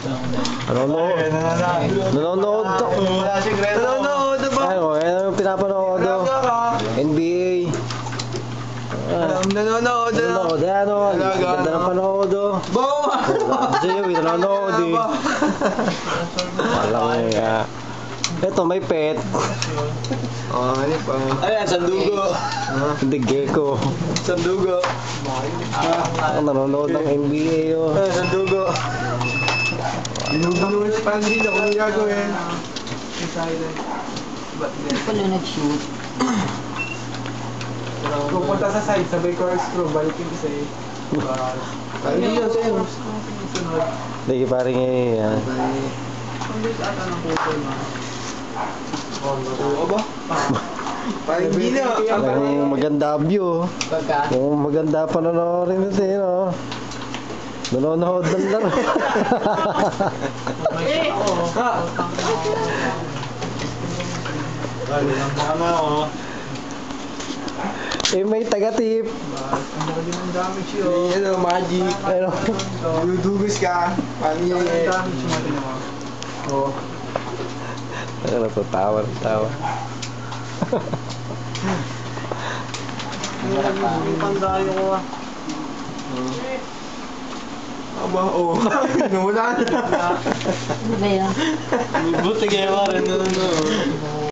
Nanonood. Nanonood ka. Nanonood ba? Ano, ano yung pinapanood? NBA. Nanonood. Nanonood. Ano, ganda ng panood. Bawa! Sa'yo, nanonood eh. Walang nga. Ito, may pet. Ano pa? Ayan, sandugo. Hindi, gecko. Sandugo. Nanonood ng NBA. Sandugo. Inubunuan si Pandy na kung gagawin. Hindi pala nag-shoot. Kung punta sa side, sabay corkscrew, balikin isa eh. Hindi yun sa'yo. Hindi, paring eh. Yan. Oo ba? Parang hindi na. Yung maganda view. Pagka. Yung maganda panonoorin nito eh, no? Nanonood ng laro. Eh, may taga-tip. Ang damage yun. Ano, magic. Ano? Dudugis ka. Paano yun eh? Ang damage yung mga tinawa. Oo. Ano to? Tawa. Ang pandayo ko ah. Aba, oo. Pinulan. Ano ba yan? Buti kayo rin.